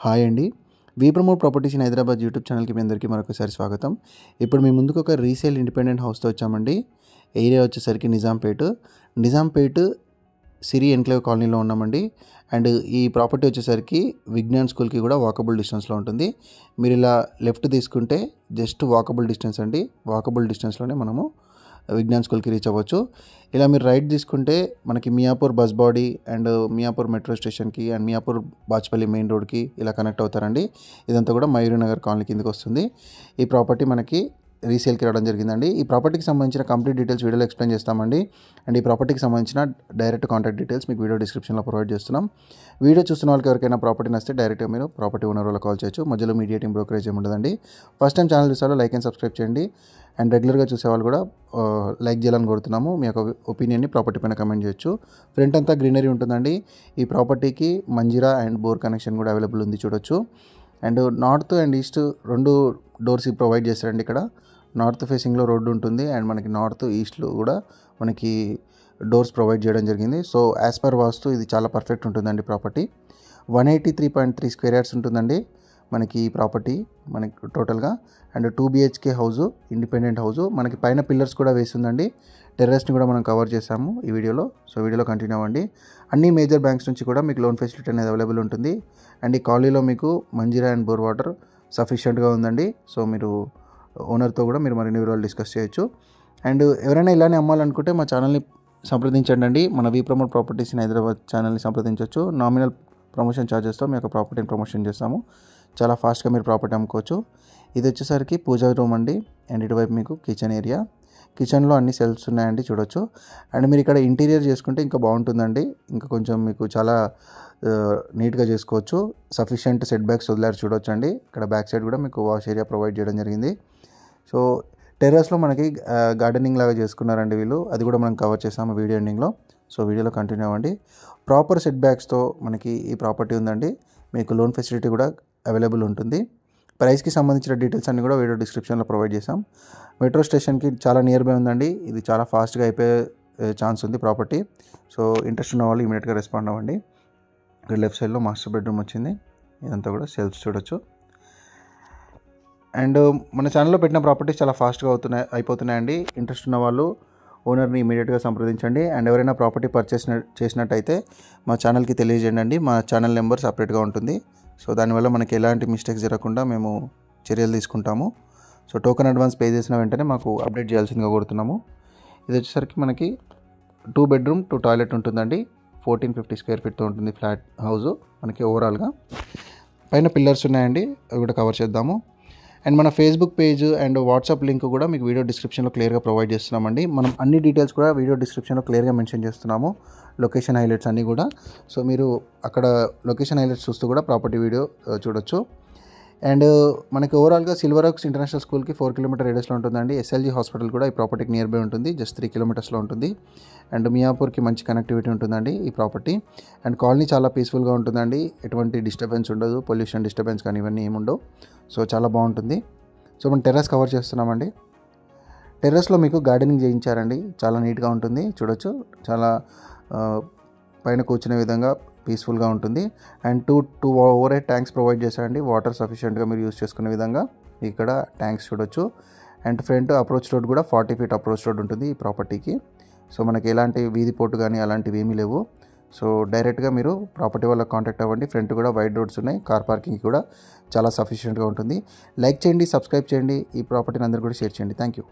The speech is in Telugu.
హాయ్ అండి. We promote properties in Hyderabad YouTube ఛానల్కి మీ అందరికీ మరొకసారి స్వాగతం. ఇప్పుడు మీ ముందుకు ఒక రీసేల్ ఇండిపెండెంట్ హౌస్తో వచ్చామండి. ఏరియా వచ్చేసరికి నిజాంపేట్ సిరి ఎన్క్లేవ్ కాలనీలో ఉన్నామండి. అండ్ ఈ ప్రాపర్టీ వచ్చేసరికి విజ్ఞాన్ స్కూల్కి కూడా వాకబుల్ డిస్టెన్స్లో ఉంటుంది. మీరు ఇలా లెఫ్ట్ తీసుకుంటే జస్ట్ వాకబుల్ డిస్టెన్స్ అండి. వాకబుల్ డిస్టెన్స్లోనే మనము విజ్ఞాన్ స్కూల్కి రీచ్ అవ్వచ్చు. ఇలా మీరు రైట్ తీసుకుంటే మనకి Miyapur bus body and Miyapur metro స్టేషన్కి అండ్ మియాపూర్ బాచ్పల్లి మెయిన్ రోడ్కి ఇలా కనెక్ట్ అవుతారండి. ఇదంతా కూడా మయూరినగర్ కాలనీ కిందకి వస్తుంది. ఈ ప్రాపర్టీ మనకి రీసేల్కి రావడం జరిగిందండి. ఈ ప్రాపర్టీకి సంబంధించిన కంప్లీట్ డీటెయిల్స్ వీడియోలో ఎక్స్ప్లెయిన్ చేస్తామండి. అండ్ ఈ ప్రాపర్టీకి సంబంధించిన డైరెక్ట్ కాంటాక్ట్ డీటెయిల్స్ మీకు వీడియో డిస్క్రిప్షన్లో ప్రొవైడ్ చేస్తున్నాం. వీడియో చూస్తున్న వాళ్ళకి ఎవరికైనా ప్రాపర్టీ నచ్చితే డైరెక్ట్గా మీరు ప్రాపర్టీ ఓనర్ వాళ్ళకి కాల్ చేయొచ్చు. మధ్యలో మీడియేటింగ్ బ్రోకరేజ్ ఏమి ఉండదండి. ఫస్ట్ టైం ఛానల్ చూసారో లైక్ అండ్ సబ్స్క్రైబ్ చేయండి. అండ్ రెగ్యులర్గా చూసేవాళ్ళు కూడా లైక్ చేయాలని కోరుతున్నాము. మీ యొక్క ఒపీనియన్ని ప్రాపర్టీ పైన కమెంట్ చేయొచ్చు. ఫ్రంట్ అంతా గ్రీనరీ ఉంటుందండి. ఈ ప్రాపర్టీకి మంజీరా అండ్ బోర్ కనెక్షన్ కూడా అవైలబుల్ ఉంది, చూడొచ్చు. అండ్ నార్త్ అండ్ ఈస్ట్ రెండు డోర్స్ ప్రొవైడ్ చేస్తారండి. ఇక్కడ నార్త్ ఫేసింగ్లో రోడ్డు ఉంటుంది అండ్ మనకి నార్త్ ఈస్ట్లో కూడా మనకి డోర్స్ ప్రొవైడ్ చేయడం జరిగింది. సో యాజ్ పర్ వాస్తు ఇది చాలా పర్ఫెక్ట్ ఉంటుందండి. ప్రాపర్టీ 183.3 స్క్వేర్ యార్డ్స్ ఉంటుందండి మనకి ఈ ప్రాపర్టీ మనకి టోటల్గా. And 2 BHK house, independent house. మనకి పైన పిల్లర్స్ కూడా వేస్తుందండి. టెర్రస్ని కూడా మనం కవర్ చేసాము ఈ వీడియోలో. సో వీడియోలో కంటిన్యూ అవ్వండి. అన్ని మేజర్ బ్యాంక్స్ నుంచి కూడా మీకు లోన్ ఫెసిలిటీ అనేది అవైలబుల్ ఉంటుంది. అండ్ ఈ కాలనీలో మీకు మంజీరా అండ్ బోర్ వాటర్ సఫిషియెంట్గా ఉందండి. సో మీరు ఓనర్తో కూడా మీరు మరిన్ని వివరాలు డిస్కస్ చేయొచ్చు. అండ్ ఎవరైనా ఇలానే అమ్మాలనుకుంటే మా ఛానల్ని సంప్రదించండి. మన వి ప్రమోట్ ప్రాపర్టీస్ ఇన్ హైదరాబాద్ ఛానల్ని సంప్రదించవచ్చు. నామినల్ ప్రమోషన్ ఛార్జెస్తో మీ యొక్క ప్రాపర్టీని ప్రమోషన్ చేస్తాము. చాలా ఫాస్ట్గా మీరు ప్రాపర్టీ అమ్ముకోవచ్చు. ఇది వచ్చేసరికి పూజా రూమ్ అండి. అండ్ ఇటువైపు మీకు కిచెన్ ఏరియా. కిచెన్లో అన్ని సెల్ఫ్స్ ఉన్నాయండి, చూడొచ్చు. అండ్ మీరు ఇక్కడ ఇంటీరియర్ చేసుకుంటే ఇంకా బాగుంటుందండి. ఇంకా కొంచెం మీకు చాలా నీట్గా చేసుకోవచ్చు. సఫిషియెంట్ సెట్ బ్యాక్స్ వదిలేరు, చూడొచ్చు అండి. ఇక్కడ బ్యాక్ సైడ్ కూడా మీకు వాష్ ఏరియా ప్రొవైడ్ చేయడం జరిగింది. సో టెర్రస్లో మనకి గార్డెనింగ్ లాగా చేసుకున్నారండి వీళ్ళు. అది కూడా మనం కవర్ చేసాము వీడియో ఎండింగ్లో. సో వీడియోలో కంటిన్యూ అవ్వండి. ప్రాపర్ సెట్ బ్యాక్స్తో మనకి ఈ ప్రాపర్టీ ఉందండి. మీకు లోన్ ఫెసిలిటీ కూడా అవైలబుల్ ఉంటుంది. ప్రైస్కి సంబంధించిన డీటెయిల్స్ అన్నీ కూడా వీడియో డిస్క్రిప్షన్లో ప్రొవైడ్ చేసాం. మెట్రో స్టేషన్కి చాలా నియర్ బై ఉందండి. ఇది చాలా ఫాస్ట్గా అయిపోయే ఛాన్స్ ఉంది ప్రాపర్టీ. సో ఇంట్రెస్ట్ ఉన్న వాళ్ళు ఇమీడియట్గా రెస్పాండ్ అవ్వండి. ఇక్కడ లెఫ్ట్ సైడ్లో మాస్టర్ బెడ్రూమ్ వచ్చింది. ఇదంతా కూడా సెల్ఫ్స్, చూడొచ్చు. అండ్ మన ఛానల్లో పెట్టిన ప్రాపర్టీస్ చాలా ఫాస్ట్గా అయిపోతున్నాయండి. ఇంట్రెస్ట్ ఉన్న వాళ్ళు ఓనర్ని ఇమీడియట్గా సంప్రదించండి. అండ్ ఎవరైనా ప్రాపర్టీ పర్చేస్ చేసినట్టయితే మా ఛానల్కి తెలియజేయండి. మా ఛానల్ నెంబర్ సపరేట్గా ఉంటుంది. సో దానివల్ల మనకి ఎలాంటి మిస్టేక్స్ జరగకుండా మేము చర్యలు తీసుకుంటాము. సో టోకెన్ అడ్వాన్స్ పే చేసిన వెంటనే మాకు అప్డేట్ చేయాల్సిందిగా కోరుతున్నాము. ఇది వచ్చేసరికి మనకి 2 బెడ్రూమ్ 2 టాయిలెట్ ఉంటుందండి. 1450 స్క్వేర్ ఫీట్తో ఉంటుంది ఫ్లాట్ హౌజు మనకి ఓవరాల్గా. పైన పిల్లర్స్ ఉన్నాయండి, అవి కూడా కవర్ చేద్దాము. అండ్ మన Facebook page and WhatsApp link కూడా మీకు వీడియో డిస్క్రిప్షన్లో క్లియర్గా ప్రొవైడ్ చేస్తున్నామండి. మనం అన్ని డీటెయిల్స్ కూడా వీడియో డిస్క్రిప్షన్లో క్లియర్గా మెన్షన్ చేస్తున్నాము. లొకేషన్ హైలైట్స్ అన్నీ కూడా. సో మీరు అక్కడ లొకేషన్ హైలైట్స్ చూస్తూ కూడా ప్రాపర్టీ వీడియో చూడొచ్చు. అండ్ మనకి ఓవరాల్గా సిల్వర్ ఓక్స్ ఇంటర్నేషనల్ స్కూల్కి 4 కిలోమీటర్ రేడియస్లో ఉంటుందండి. SLG హాస్పిటల్ కూడా ఈ ప్రాపర్టీకి నియర్ బై ఉంటుంది, జస్ట్ 3 కిలోమీటర్స్లో ఉంటుంది. అండ్ మియాపూర్కి మంచి కనెక్టివిటీ ఉంటుందండి ఈ ప్రాపర్టీ. అండ్ కాలనీ చాలా పీస్ఫుల్గా ఉంటుందండి. ఎటువంటి డిస్టర్బెన్స్ ఉండదు, పొల్యూషన్ డిస్టర్బెన్స్ కానీ ఇవన్నీ ఏముండవు. సో చాలా బాగుంటుంది. సో మనం టెర్రస్ కవర్ చేస్తున్నామండి. టెర్రస్లో మీకు గార్డెనింగ్ చేయించారండి. చాలా నీట్గా ఉంటుంది, చూడొచ్చు. చాలా పైన కూర్చునే విధంగా పీస్ఫుల్గా ఉంటుంది. And two over head tanks provide చేశారండి. వాటర్ సఫిషియెంట్గా మీరు యూస్ చేసుకునే విధంగా ఇక్కడ ట్యాంక్స్ చూడొచ్చు. అండ్ ఫ్రంట్ అప్రోచ్ రోడ్ కూడా 40 ఫీట్ అప్రోచ్ రోడ్ ఉంటుంది ఈ ప్రాపర్టీకి. సో మనకి ఎలాంటి వీధి పోటు కానీ అలాంటివి ఏమీ లేవు. సో డైరెక్ట్గా మీరు ప్రాపర్టీ వాళ్ళకి కాంటాక్ట్ అవ్వండి. ఫ్రంట్ కూడా వైడ్ రోడ్స్ ఉన్నాయి. కార్ పార్కింగ్ కూడా చాలా సఫిషియెంట్గా ఉంటుంది. లైక్ చేయండి, సబ్స్క్రైబ్ చేయండి. ఈ ప్రాపర్టీని అందరూ కూడా షేర్ చేయండి. Thank you.